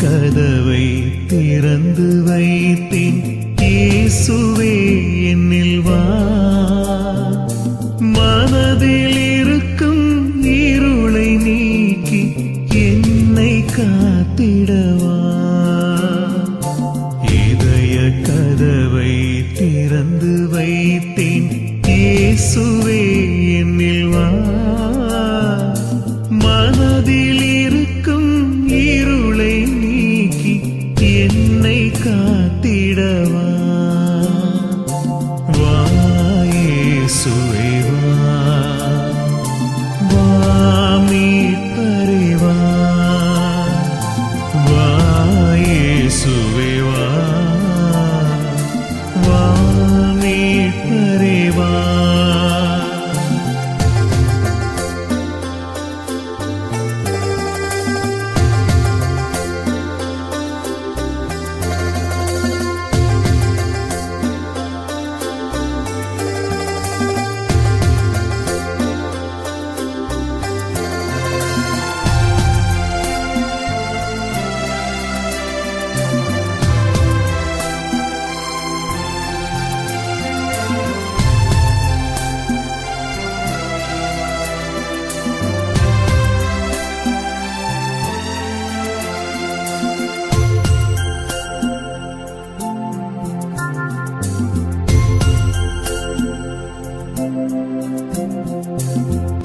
கதவை திறந்து வைத்தேன், இயேசுவே என்னில் வா. மனதில் இருக்கும் இருளை நீக்கி என்னை காத்திடவா. இதய கதவை திறந்து வைத்தேன், இயேசுவே என்னில் வா. மனதில் இருக்கும் இருளை நீக்கி என்னை காத்திடவா. வா இயேசுவே வா, வா மீட்பரே வா. வா இயேசுவே வா, வா மீட்பரே வா.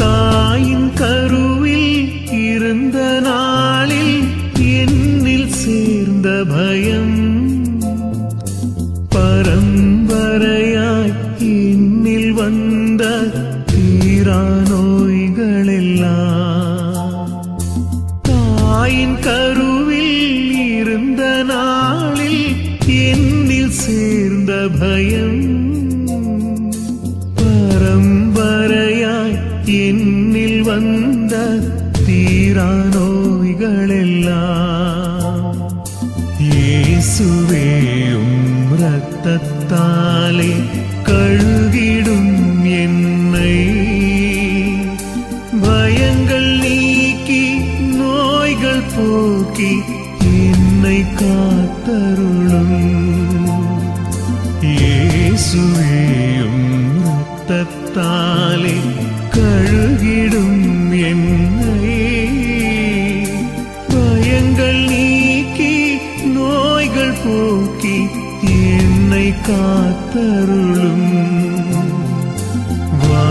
தாயின் கருவில் இருந்த நாளில் என்னில் சேர்ந்த பயம், பரம்பரையாய் என்னில் வந்த தீரா நோய்களெல்லாம். தாயின் கருவில் இருந்த நாளில் என்னில் சேர்ந்த பயம், பரம்பரையாய் என்னில் வந்த தீரா நோய்களெல்லாம். இயேசுவே உம் இரத்தத்தாலே கழுகிடும் என்னை. பயங்கள் நீக்கி நோய்கள் போக்கி என்னை காத்தருளும். இயேசுவே உம் இரத்தத்தாலே கழுகிடும் என்னை. பயங்கள் நீக்கி நோய்கள் போக்கி என்னை காத்தருளும். வா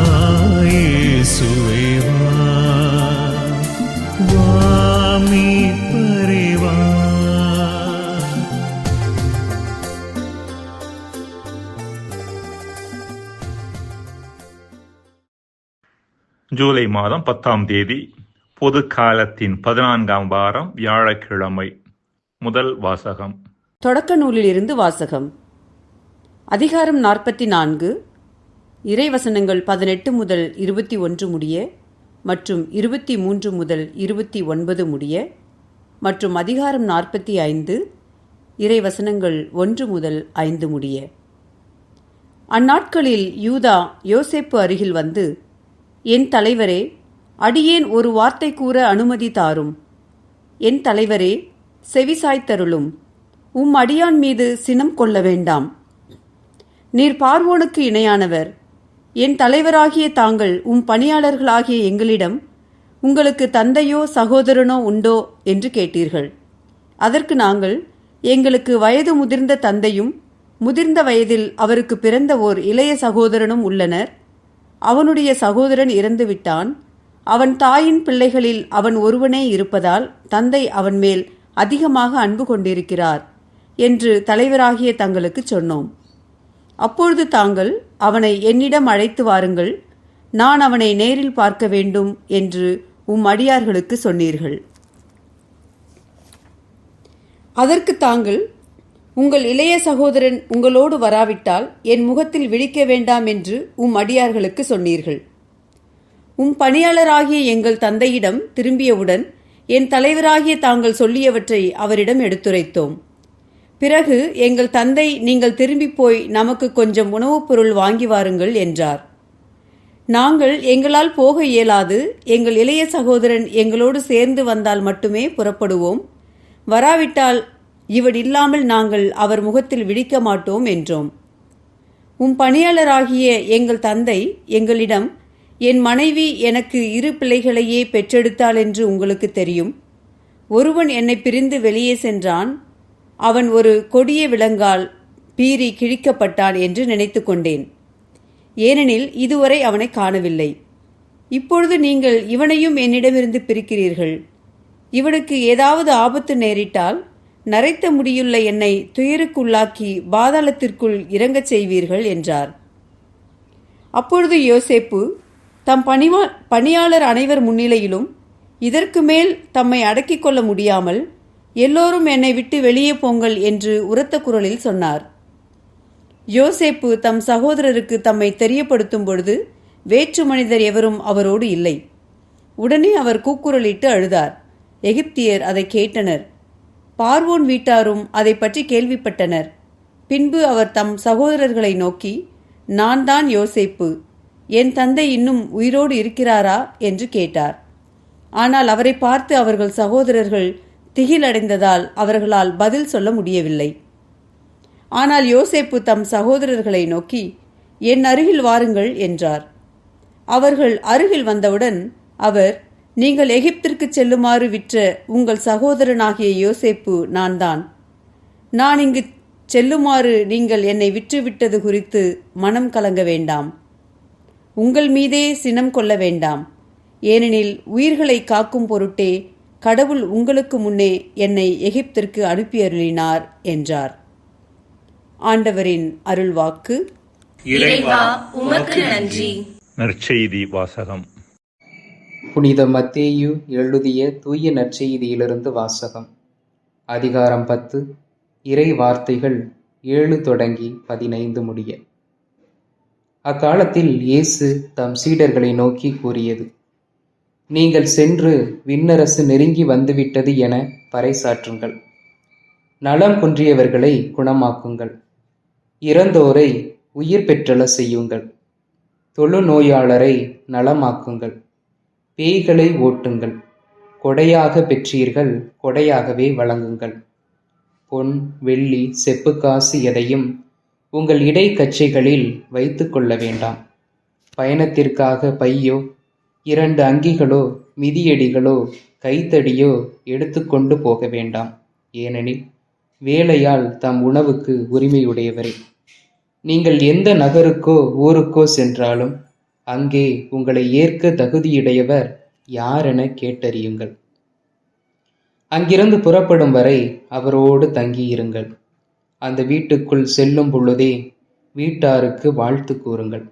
இயேசுவே வா, வா மீட்பரே வா. ஜூலை மாதம் 10ஆம் தேதி, பொது காலத்தின் 14ஆம் வாரம், வியாழக்கிழமை. முதல் வாசகம். தொடக்க நூலிலிருந்து வாசகம். அதிகாரம் 44, இறைவசனங்கள் 18 முதல் 21 முடிய மற்றும் 23 முதல் 29 முடிய மற்றும் அதிகாரம் 45, இறைவசனங்கள் 1 முதல் 5 முடிய. அந்நாட்களில் யூதா யோசேப்பு அருகில் வந்து, என் தலைவரே, அடியேன் ஒரு வார்த்தை கூற அனுமதி தாரும். என் தலைவரே, செவிசாய்த்தருளும். உம் அடியான் மீது சினம் கொள்ள வேண்டாம். நீர் பார்வோனுக்கு இணையானவர். என் தலைவராகிய தாங்கள் உம் பணியாளர்களாகிய எங்களிடம், உங்களுக்கு தந்தையோ சகோதரனோ உண்டோ என்று கேட்டீர்கள். அதற்கு நாங்கள், எங்களுக்கு வயது முதிர்ந்த தந்தையும் முதிர்ந்த வயதில் அவருக்கு பிறந்த ஓர் இளைய சகோதரனும் உள்ளனர். அவனுடைய சகோதரன் இறந்துவிட்டான். அவன் தாயின் பிள்ளைகளில் அவன் ஒருவனே இருப்பதால் தந்தை அவன் மேல் அதிகமாக அன்பு கொண்டிருக்கிறார் என்று தலைவராகிய தங்களுக்கு சொன்னோம். அப்பொழுது தாங்கள், அவனை என்னிடம் அழைத்து வாருங்கள், நான் அவனை நேரில் பார்க்க வேண்டும் என்று உம் அடியார்களுக்கு சொன்னீர்கள். அதற்கு தாங்கள், உங்கள் இளைய சகோதரன் உங்களோடு வராவிட்டால் என் முகத்தில் விழிக்க வேண்டாம் என்று உம் அடியார்களுக்கு சொன்னீர்கள். உம் பணியாளராகிய எங்கள் தந்தையிடம் திரும்பியவுடன் என் தலைவராகிய தாங்கள் சொல்லியவற்றை அவரிடம் எடுத்துரைத்தோம். பிறகு எங்கள் தந்தை, நீங்கள் திரும்பி போய் நமக்கு கொஞ்சம் உணவுப் பொருள் வாங்கி வாருங்கள் என்றார். நாங்கள், எங்களால் போக இயலாது, எங்கள் இளைய சகோதரன் எங்களோடு சேர்ந்து வந்தால் மட்டுமே புறப்படுவோம், வராவிட்டால் இவன் இல்லாமல் நாங்கள் அவர் முகத்தில் விழிக்க மாட்டோம் என்றோம். உம் பணியாளராகிய எங்கள் தந்தை எங்களிடம், என் மனைவி எனக்கு 2 பிள்ளைகளையே பெற்றெடுத்தாள் என்று உங்களுக்கு தெரியும். ஒருவன் என்னை பிரிந்து வெளியே சென்றான், அவன் ஒரு கொடிய விலங்கால் பீறி கிழிக்கப்பட்டான் என்று நினைத்து கொண்டேன். ஏனெனில் இதுவரை அவனை காணவில்லை. இப்பொழுது நீங்கள் இவனையும் என்னிடமிருந்து பிரிக்கிறீர்கள். இவனுக்கு ஏதாவது ஆபத்து நேரிட்டால் நரைத்த முடியுள்ள என்னை துயருக்குள்ளாக்கி பாதாளத்திற்குள் இறங்கச் செய்வீர்கள் என்றார். அப்பொழுது யோசேப்பு தம் பணியாளர் அனைவர் முன்னிலையிலும் இதற்கு மேல் தம்மை அடக்கிக் கொள்ள முடியாமல், எல்லோரும் என்னை விட்டு வெளியே போங்கள் என்று உரத்த குரலில் சொன்னார். யோசேப்பு தம் சகோதரருக்கு தம்மை தெரியப்படுத்தும் பொழுது வேற்று மனிதர் எவரும் அவரோடு இல்லை. உடனே அவர் கூக்குரலிட்டு அழுதார். எகிப்தியர் அதை கேட்டனர். பார்வோன் வீட்டாரும் அதை பற்றி கேள்விப்பட்டனர். பின்பு அவர் தம் சகோதரர்களை நோக்கி, நான் தான் யோசேப்பு, என் தந்தை இன்னும் உயிரோடு இருக்கிறாரா என்று கேட்டார். ஆனால் அவரை பார்த்து அவர்கள் சகோதரர்கள் திகிலடைந்ததால் அவர்களால் பதில் சொல்ல முடியவில்லை. ஆனால் யோசேப்பு தம் சகோதரர்களை நோக்கி, என் அருகில் வாருங்கள் என்றார். அவர்கள் அருகில் வந்தவுடன் அவர், நீங்கள் எகிப்திற்கு செல்லுமாறு விற்ற உங்கள் சகோதரனாகிய யோசேப்பு நான்தான். நான் இங்கு செல்லுமாறு நீங்கள் என்னை விற்றுவிட்டது குறித்து மனம் கலங்க வேண்டாம். உங்கள் மீதே சினம் கொள்ள வேண்டாம். ஏனெனில் உயிர்களை காக்கும் பொருட்டே கடவுள் உங்களுக்கு முன்னே என்னை எகிப்திற்கு அனுப்பியருளினார் என்றார். ஆண்டவரின் அருள்வாக்கு. இறைவா உமக்கு நன்றி. நற்செய்தி வாசகம். புனித மத்தேயு எழுதிய தூய நற்செய்தியிலிருந்து வாசகம். அதிகாரம் 10, இறை வார்த்தைகள் 7 தொடங்கி 15 முடிய. அக்காலத்தில் இயேசு தம் சீடர்களை நோக்கி கூறியது: நீங்கள் சென்று விண்ணரசு நெருங்கி வந்துவிட்டது என பறைசாற்றுங்கள். நலம் குன்றியவர்களை குணமாக்குங்கள். இறந்தோரை உயிர் பெற்றல செய்யுங்கள். தொழுநோயாளரை நலமாக்குங்கள். பேய்களை ஓட்டுங்கள். கொடையாக பெற்றீர்கள், கொடையாகவே வழங்குங்கள். பொன், வெள்ளி, செப்புக்காசு எதையும் உங்கள் இடைக்கச்சைகளில் வைத்து கொள்ள வேண்டாம். பயணத்திற்காக பையோ, 2 அங்கிகளோ, மிதியடிகளோ, கைத்தடியோ எடுத்துக்கொண்டு போக வேண்டாம். ஏனெனில் வேலையால் தம் உணவுக்கு உரிமையுடையவரே. நீங்கள் எந்த நகருக்கோ ஊருக்கோ சென்றாலும் அங்கே உங்களை ஏற்க தகுதியுடையவர் யாரென கேட்டறியுங்கள். அங்கிருந்து புறப்படும் வரை அவரோடு தங்கியிருங்கள். அந்த வீட்டுக்குள் செல்லும் பொழுதே வீட்டாருக்கு வாழ்த்து கூறுங்கள்.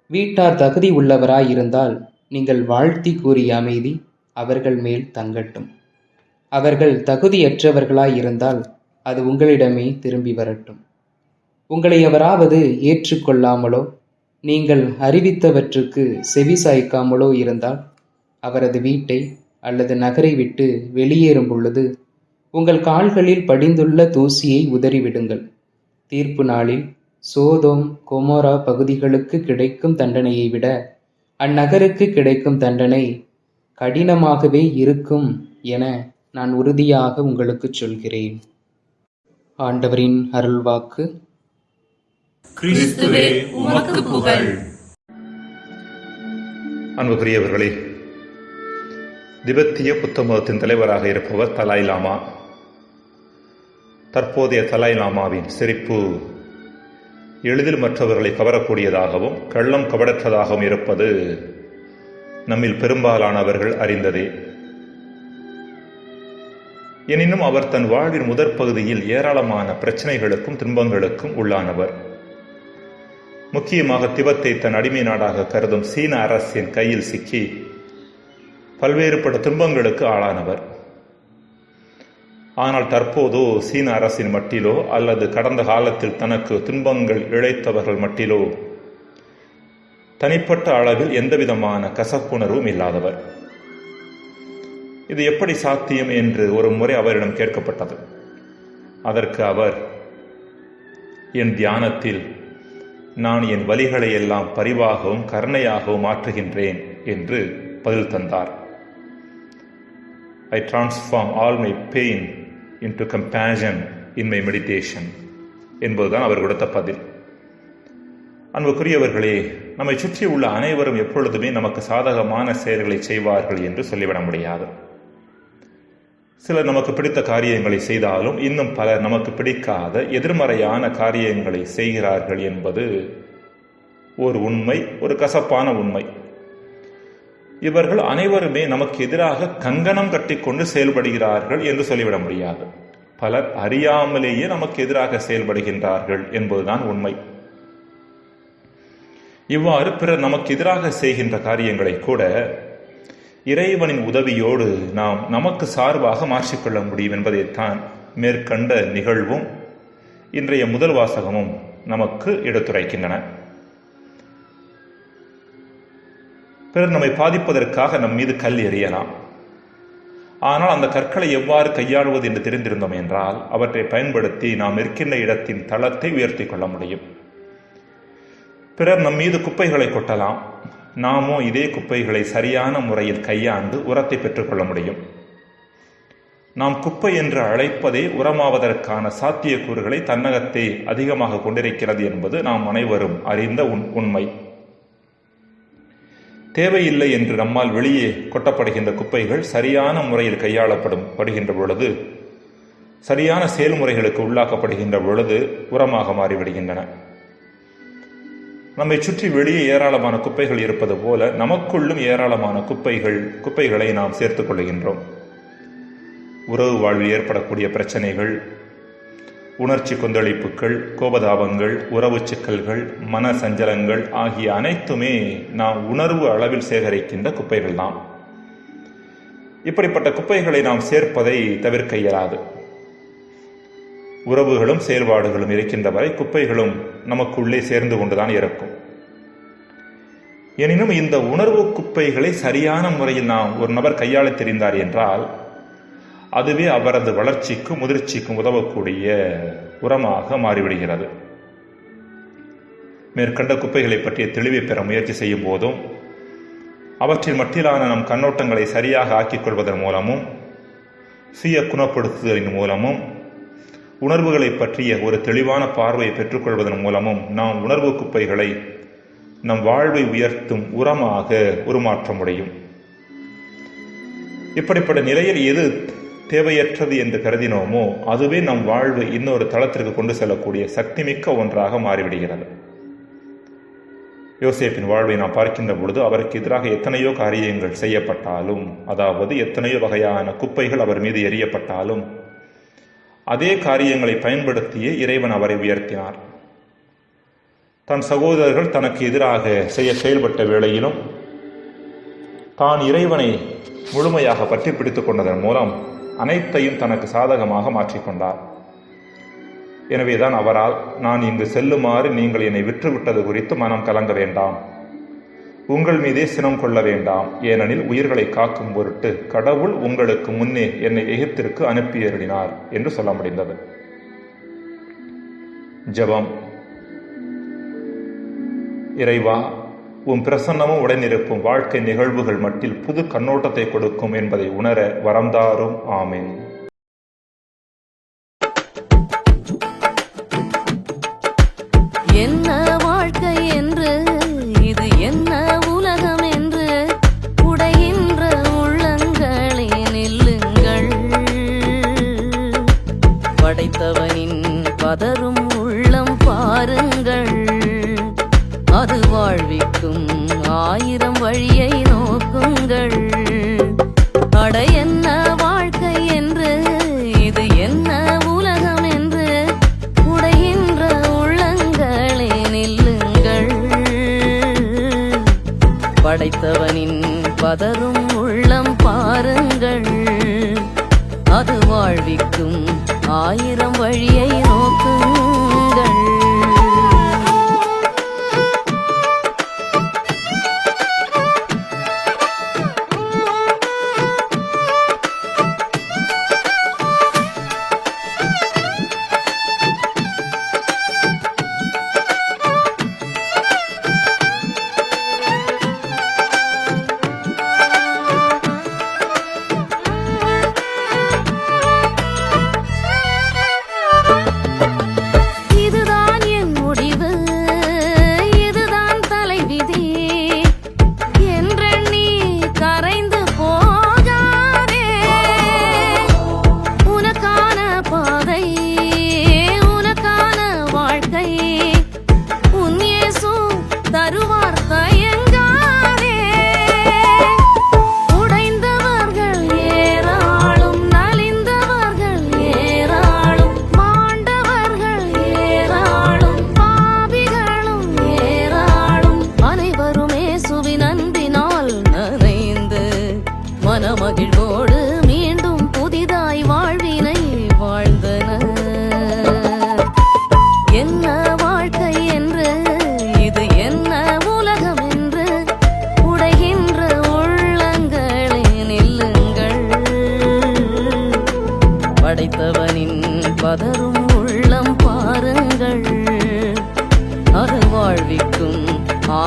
வீட்டார் தகுதி உள்ளவராயிருந்தால் நீங்கள் வாழ்த்தி கூறிய அமைதி அவர்கள் மேல் தங்கட்டும். அவர்கள் தகுதியற்றவர்களாயிருந்தால் அது உங்களிடமே திரும்பி வரட்டும். உங்களை எவராவது ஏற்றுக்கொள்ளாமலோ நீங்கள் அறிவித்தவற்றுக்கு செவி சாய்க்காமலோ இருந்தால் அவரது வீட்டை அல்லது நகரை விட்டு வெளியேறும் பொழுது உங்கள் கால்களில் படிந்துள்ள தூசியை உதறிவிடுங்கள். தீர்ப்பு நாளில் சோதோம் கொமோரா பகுதிகளுக்கு கிடைக்கும் தண்டனையை விட அந்நகருக்கு கிடைக்கும் தண்டனை கடினமாகவே இருக்கும் என நான் உறுதியாக உங்களுக்கு சொல்கிறேன். ஆண்டவரின் அருள்வாக்கு. கிறிஸ்துவே உமக்கு புகழ். அன்புக்குரியவர்களே, திபெத்திய புத்த மதத்தின் தலைவராக இருப்பவர் தலாய் லாமா. தற்போதைய தலாய் லாமாவின் சிரிப்பு எளிதில் மற்றவர்களை கவரக்கூடியதாகவும் கள்ளம் கபடற்றதாகவும் இருப்பது நம்மில் பெரும்பாலானவர்கள் அறிந்ததே. எனினும் அவர் தன் வாழ்வின் முதற் பகுதியில் ஏராளமான பிரச்சனைகளுக்கும் துன்பங்களுக்கும் உள்ளானவர். முக்கியமாக திபெத்தை தன் அடிமை நாடாக கருதும் சீன அரசின் கையில் சிக்கி பல்வேறுபட்ட துன்பங்களுக்கு ஆளானவர். ஆனால் தற்போதோ சீன அரசின் மட்டிலோ அல்லது கடந்த காலத்தில் தனக்கு துன்பங்கள் இழைத்தவர்கள் மட்டிலோ தனிப்பட்ட அளவில் எந்தவிதமான கசப்புணர்வும் இல்லாதவர். இது எப்படி சாத்தியம் என்று ஒரு முறை அவரிடம் கேட்கப்பட்டது. அதற்கு அவர், என் தியானத்தில் நான் என் வலிகளை எல்லாம் பரிவாகவும் கருணையாகவும் மாற்றுகின்றேன் என்று பதில் தந்தார். I transform all my pain into compassion in my meditation என்பதுதான் அவர் கொடுத்த பதில். அன்புக்குரியவர்களே, நம்மை சுற்றி உள்ள அனைவரும் எப்பொழுதுமே நமக்கு சாதகமான செயல்களை செய்வார்கள் என்று சொல்லிவிட முடியாது. சிலர் நமக்கு பிடித்த காரியங்களை செய்தாலும் இன்னும் பலர் நமக்கு பிடிக்காத எதிர்மறையான காரியங்களை செய்கிறார்கள் என்பது ஒரு உண்மை, ஒரு கசப்பான உண்மை. இவர்கள் அனைவருமே நமக்கு எதிராக கங்கணம் கட்டிக்கொண்டு செயல்படுகிறார்கள் என்று சொல்லிவிட முடியாது. பலர் அறியாமலேயே நமக்கு எதிராக செயல்படுகின்றார்கள் என்பதுதான் உண்மை. இவ்வாறு பிறர் நமக்கு எதிராக செய்கின்ற காரியங்களை கூட இறைவனின் உதவியோடு நாம் நமக்கு சார்பாக மாற்றிக்கொள்ள முடியும் என்பதைத்தான் மேற்கண்ட நிகழ்வும் இன்றைய முதல் வாசகமும் நமக்கு எடுத்துரைக்கின்றன. பிறர் நம்மை பாதிப்பதற்காக நம் மீது கல் எறியலாம். ஆனால் அந்த கற்களை எவ்வாறு கையாளுவது என்று தெரிந்திருந்தோம் என்றால் அவற்றை பயன்படுத்தி நாம் இருக்கின்ற இடத்தின் தளத்தை உயர்த்தி கொள்ள முடியும். பிறர் நம் மீது குப்பைகளை கொட்டலாம். நாமோ இதே குப்பைகளை சரியான முறையில் கையாண்டு உரத்தை பெற்றுக்கொள்ள முடியும். நாம் குப்பை என்று அழைப்பதே உரமாவதற்கான சாத்தியக்கூறுகளை தன்னகத்தை அதிகமாக கொண்டிருக்கிறது என்பது நாம் அனைவரும் அறிந்த உண்மை. தேவையில்லை என்று நம்மால் வெளியே கொட்டப்படுகின்ற குப்பைகள் சரியான முறையில் கையாளப்படுகின்ற பொழுது, சரியான செயல்முறைகளுக்கு உள்ளாக்கப்படுகின்ற பொழுது உரமாக மாறிவிடுகின்றன. நம்மை சுற்றி வெளியே ஏராளமான குப்பைகள் இருப்பது போல நமக்குள்ளும் ஏராளமான குப்பைகளை நாம் சேர்த்துக் கொள்கின்றோம். உறவு வாழ்வில் ஏற்படக்கூடிய பிரச்சனைகள், உணர்ச்சி கொந்தளிப்புகள், கோபதாபங்கள், உறவு சிக்கல்கள், மன சஞ்சலங்கள் ஆகிய அனைத்துமே நாம் உணர்வு அளவில் சேகரிக்கின்ற குப்பைகள் தான். இப்படிப்பட்ட குப்பைகளை நாம் சேர்ப்பதை தவிர்க்க இயலாது. உறவுகளும் செயல்பாடுகளும் இருக்கின்ற வரை குப்பைகளும் நமக்குள்ளே சேர்ந்து கொண்டுதான் இருக்கும். எனினும் இந்த உணர்வு குப்பைகளை சரியான முறையில் நாம் ஒரு நபர் கையாள தெரிந்தார் என்றால் அதுவே அவரது வளர்ச்சிக்கும் முதிர்ச்சிக்கும் உதவக்கூடிய உரமாக மாறிவிடுகிறது. மேற்கண்ட குப்பைகளை பற்றிய தெளிவை பெற முயற்சி செய்யும் போதும் அவற்றின் மட்டிலான நம் கண்ணோட்டங்களை சரியாக ஆக்கிக் கொள்வதன் மூலமும் சுய குணப்படுத்துதலின் மூலமும் உணர்வுகளை பற்றிய ஒரு தெளிவான பார்வையை பெற்றுக்கொள்வதன் மூலமும் நாம் உணர்வு குப்பைகளை நம் வாழ்வை உயர்த்தும் உரமாக உருமாற்ற முடியும். இப்படிப்பட்ட நிலையில் எது தேவையற்றது என்று கருதினோமோ அதுவே நம் வாழ்வை இன்னொரு தளத்திற்கு கொண்டு செல்லக்கூடிய சக்திமிக்க ஒன்றாக மாறிவிடுகிறது. யோசேப்பின் வாழ்வை நாம் பார்க்கின்ற பொழுது அவருக்கு எதிராக எத்தனையோ காரியங்கள் செய்யப்பட்டாலும், அதாவது எத்தனையோ வகையான குப்பைகள் அவர் மீது எறியப்பட்டாலும் அதே காரியங்களை பயன்படுத்தியே இறைவன் அவரை உயர்த்தினார். தன் சகோதரர்கள் தனக்கு எதிராக செயல்பட்ட வேளையிலும் தான் இறைவனை முழுமையாக பற்றி பிடித்துக் கொண்டதன் மூலம் அனைத்தையும் தனக்கு சாதகமாக மாற்றிக்கொண்டார். எனவேதான் அவரால் நான் இங்கு செல்லுமாறு நீங்கள் என்னை விற்றுவிட்டது குறித்து மனம் கலங்க வேண்டாம், உங்கள் மீதே சினம் கொள்ள வேண்டாம், ஏனெனில் உயிர்களை காக்கும் பொருட்டு கடவுள் உங்களுக்கு முன்னே என்னை எகிப்திற்கு அனுப்பியருளினார் என்று சொல்ல முடிந்தது. ஜெபம். இறைவா, உம் பிரசன்னமும் உடனிருக்கும் வாழ்க்கை நிகழ்வுகள் மட்டில் புது கண்ணோட்டத்தை கொடுக்கும் என்பதை உணர வரம்தாரும். ஆமென். என்ன வாழ்க்கை என்று, இது என்ன உலகம் என்று உடைகின்ற உள்ளங்களே நில்லுங்கள். படைத்தவனின் பதரும் உள்ளம் பாருங்கள், அது வாழ்விக்கும் 1000 வழியை நோக்குங்கள். அட என்ன வாழ்க்கை என்று, இது என்ன உலகம் என்று உடைகின்ற உள்ளங்களே நில்லுங்கள். படைத்தவனின் பதரும் உள்ளம் பாருங்கள், அது வாழ்விக்கும் 1000 வழியை நோக்குங்கள்.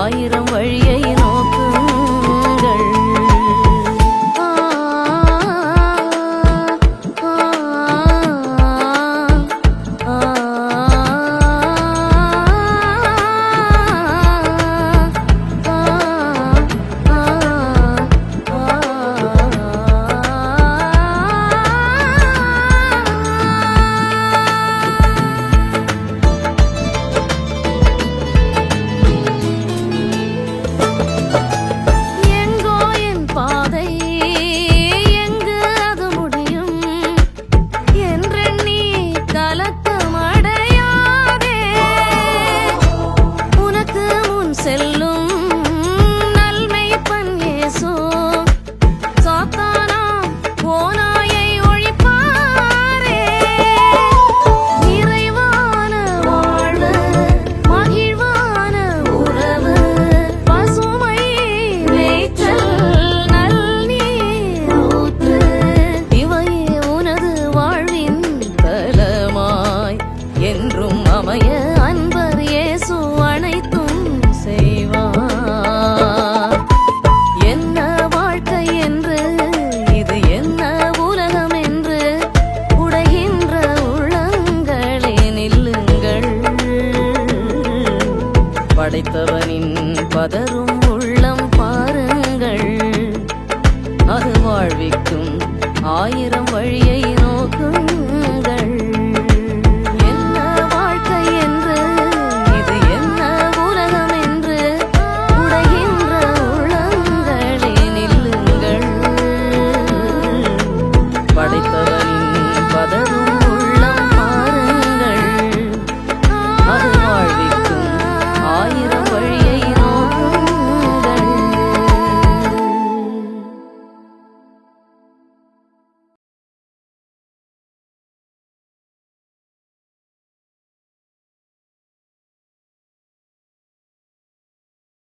ஆயிரம் வழியை நோக்குங்கள். ஆ, ஆ, ஆ, ஆ, எங்கோ என் பாதை, எங்கு அது முடியும் என்றெண்ணி கலக்கமடையாதே. உனக்கு முன் செல்லும் நல்மெய்ப்பன் இயேசு சாத்தானாம் ஓநாயை ஒழிப்பாரே. நிறைவான வாழ்வு, மகிழ்வான உறவு, பசுமை மேய்ச்சல், நல்நீர் ஊற்று, இவையே உனது வாழ்வின் பலமாய் என்றும் அமைய அன்பர் இயேசு அனைத்தும் செய்வார். என்ன வாழ்க்கை என்று, இது என்ன உலகம் என்று உடைகின்ற உள்ளங்களே நில்லுங்கள். படைத்தவனின் பதரும் உள்ளம் பாருங்கள், அது வாழ்விக்கும் ஆயிரம்